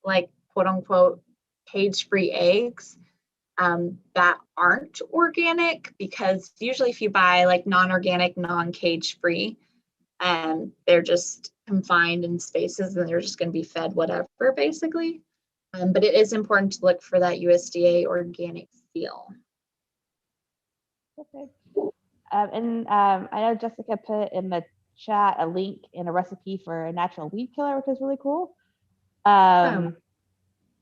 like quote unquote, cage-free eggs that aren't organic, because usually if you buy like non-organic, non-cage-free, they're just confined in spaces and they're just going to be fed whatever basically. But it is important to look for that USDA organic seal. Perfect. I know Jessica put in the chat a link in a recipe for a natural weed killer, which is really cool. And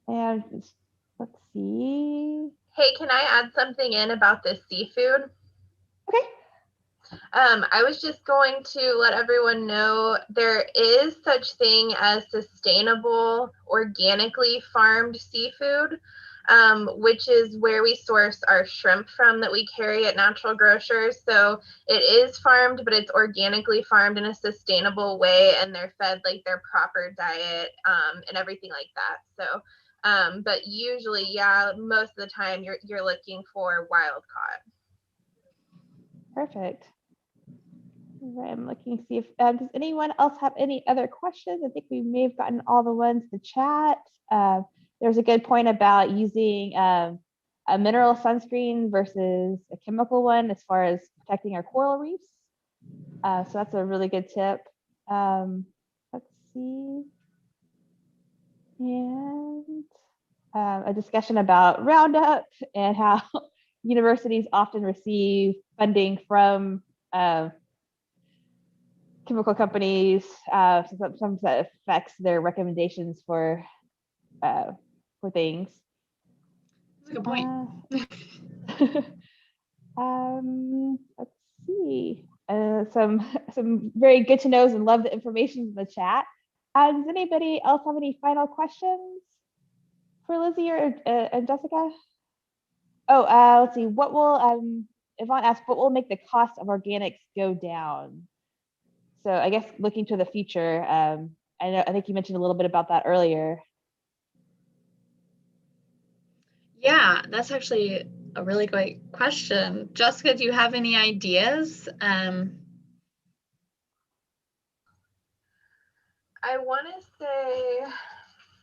let's see. Hey, can I add something in about this seafood? Okay. I was just going to let everyone know there is such thing as sustainable, organically farmed seafood, which is where we source our shrimp from that we carry at Natural Grocers. So it is farmed, but it's organically farmed in a sustainable way, and they're fed like their proper diet and everything like that. So, but usually, yeah, most of the time you're looking for wild caught. Perfect. I'm looking to see if does anyone else have any other questions? I think we may have gotten all the ones to chat. There's a good point about using a mineral sunscreen versus a chemical one as far as protecting our coral reefs. So that's a really good tip. Let's see. And a discussion about Roundup and how universities often receive funding from chemical companies. Sometimes that affects their recommendations for things. That's a good point. Let's see. Some very good to knows and love the information in the chat. Does anybody else have any final questions for Lizzie or and Jessica? Oh, let's see. What will Yvonne asked, what will make the cost of organics go down? So I guess looking to the future, I think you mentioned a little bit about that earlier. Yeah, that's actually a really great question. Jessica, do you have any ideas? I want to say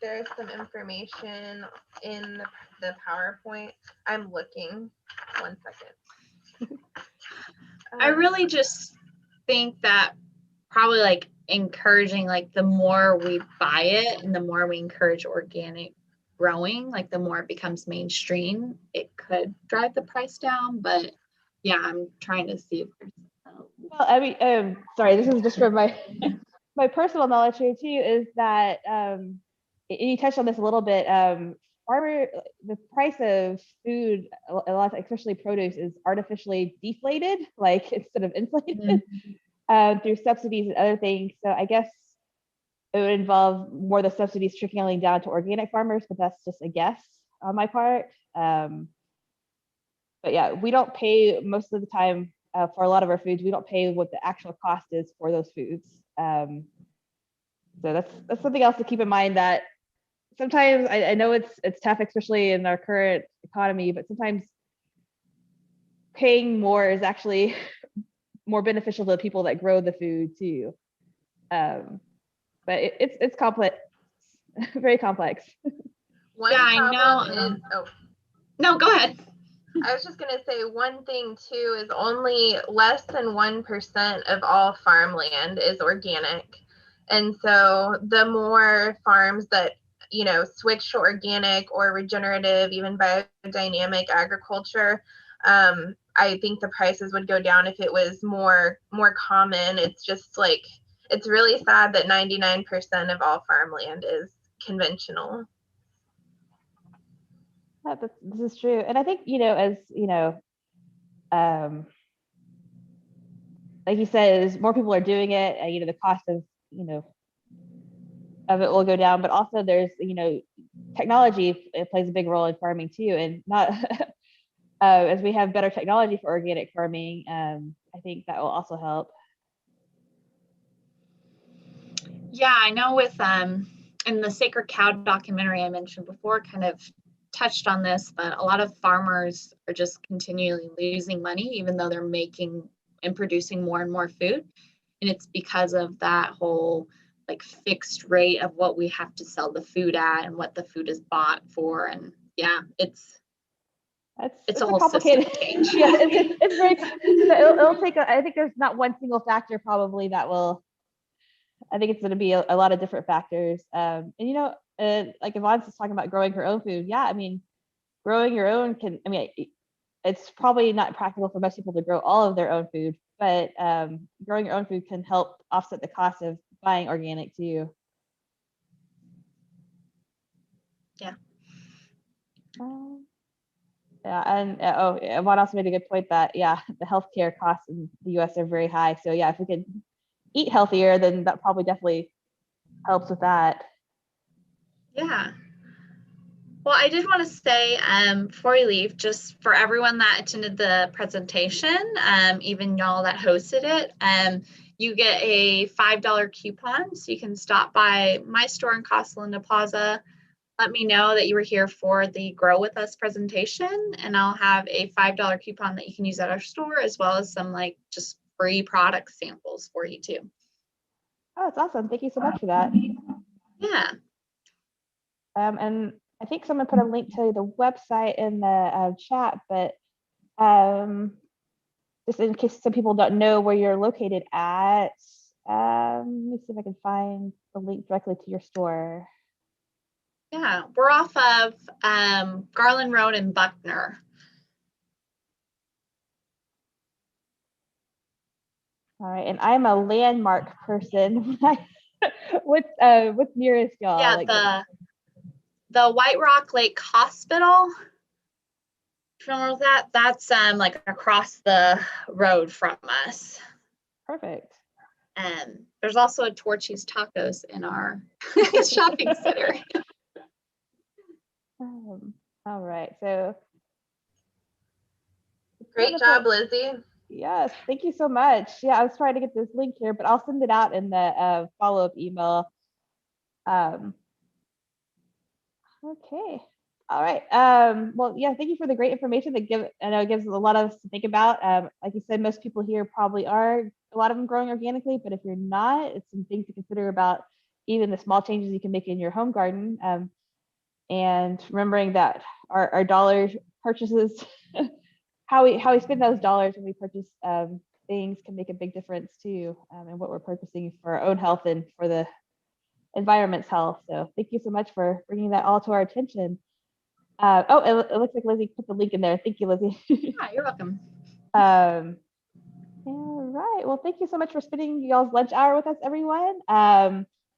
there's some information in the PowerPoint. I'm looking. 1 second. I really just think that probably like encouraging, like the more we buy it and the more we encourage organic growing, like the more it becomes mainstream, it could drive the price down. But yeah, I'm trying to see if there's Well, I mean, sorry, this is just from my my personal knowledge here too, is that and you touched on this a little bit. The price of food, a lot, especially produce, is artificially deflated, like instead of inflated, through subsidies and other things. So I guess it would involve more the subsidies trickling down to organic farmers, but that's just a guess on my part. But yeah, we don't pay most of the time for a lot of our foods. We don't pay what the actual cost is for those foods. So that's something else to keep in mind, that sometimes I know it's tough, especially in our current economy, but sometimes paying more is actually more beneficial to the people that grow the food too. But it's complex, very complex. One Yeah, I problem know. is, oh, No, go ahead. I was just going to say one thing too is only less than 1% of all farmland is organic. And so the more farms that, you know, switch to organic or regenerative, even biodynamic agriculture, I think the prices would go down if it was more common. It's just like, it's really sad that 99% of all farmland is conventional. Yeah, this is true. And I think, you know, as you know, like you said, as more people are doing it, you know, the cost of, you know, of it will go down. But also there's, you know, technology, it plays a big role in farming too. And not as we have better technology for organic farming, I think that will also help. Yeah, I know with in the Sacred Cow documentary I mentioned before, kind of touched on this, but a lot of farmers are just continually losing money, even though they're making and producing more and more food. And it's because of that whole like fixed rate of what we have to sell the food at and what the food is bought for. And yeah, it's a whole complicated system change. Yeah, it's very, it'll take I think there's not one single factor probably that will, I think it's going to be a lot of different factors. And you know, like Yvonne's just talking about growing her own food. Yeah, I mean, growing your own can, I mean, it's probably not practical for most people to grow all of their own food, but growing your own food can help offset the cost of buying organic too. Yeah. Yeah, and Yvonne also made a good point that, yeah, the healthcare costs in the US are very high. So yeah, if we could eat healthier, then that probably definitely helps with that. Yeah. Well, I did want to say before we leave, just for everyone that attended the presentation, even y'all that hosted it, you get a $5 coupon. So you can stop by my store in Casa Linda Plaza. Let me know that you were here for the Grow With Us presentation, and I'll have a $5 coupon that you can use at our store, as well as some like just free product samples for you too. Oh, it's awesome. Thank you so much for that. Yeah. And I think someone put a link to the website in the chat, but just in case some people don't know where you're located at, let me see if I can find the link directly to your store. Yeah, we're off of Garland Road in Buckner. All right, and I'm a landmark person. What's nearest y'all? Yeah, like the White Rock Lake Hospital. If you remember that, that's like across the road from us. Perfect. And there's also a Torchy's Tacos in our shopping center. All right, so great job, Lizzie. Yes, thank you so much. Yeah, I was trying to get this link here, but I'll send it out in the follow-up email. Okay. All right. Well, yeah, thank you for the great information that I know it gives a lot of us to think about. Like you said, most people here probably are, a lot of them growing organically, but if you're not, it's some things to consider about even the small changes you can make in your home garden. And remembering that our dollar purchases, how we spend those dollars when we purchase things can make a big difference too, in what we're purchasing for our own health and for the environment's health. So thank you so much for bringing that all to our attention. It looks like Lizzie put the link in there. Thank you, Lizzie. Yeah, you're welcome. All right. Well, thank you so much for spending y'all's lunch hour with us, everyone.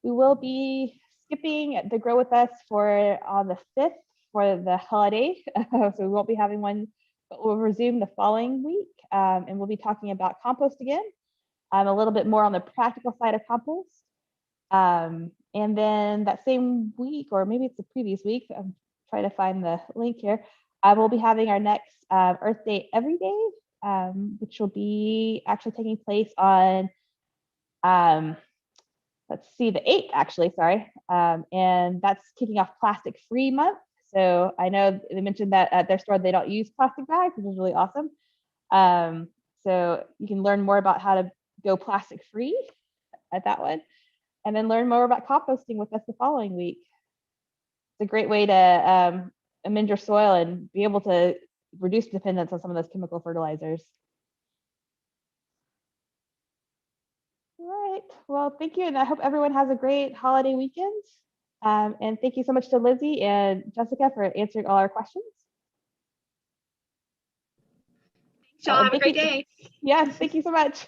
We will be skipping the Grow With Us on the 5th for the holiday. So we won't be having one, but we'll resume the following week. And we'll be talking about compost again, a little bit more on the practical side of compost. And then that same week, or maybe it's the previous week, I'm trying to find the link here. We'll be having our next Earth Day Every Day, which will be actually taking place on, let's see, the 8th, actually, sorry. And that's kicking off Plastic Free Month. So I know they mentioned that at their store, they don't use plastic bags, which is really awesome. So you can learn more about how to go plastic free at that one, and then learn more about composting with us the following week. It's a great way to amend your soil and be able to reduce dependence on some of those chemical fertilizers. All right. Well, thank you. And I hope everyone has a great holiday weekend. And thank you so much to Lizzie and Jessica for answering all our questions. Thanks, y'all. Have a great day. Yes, thank you so much.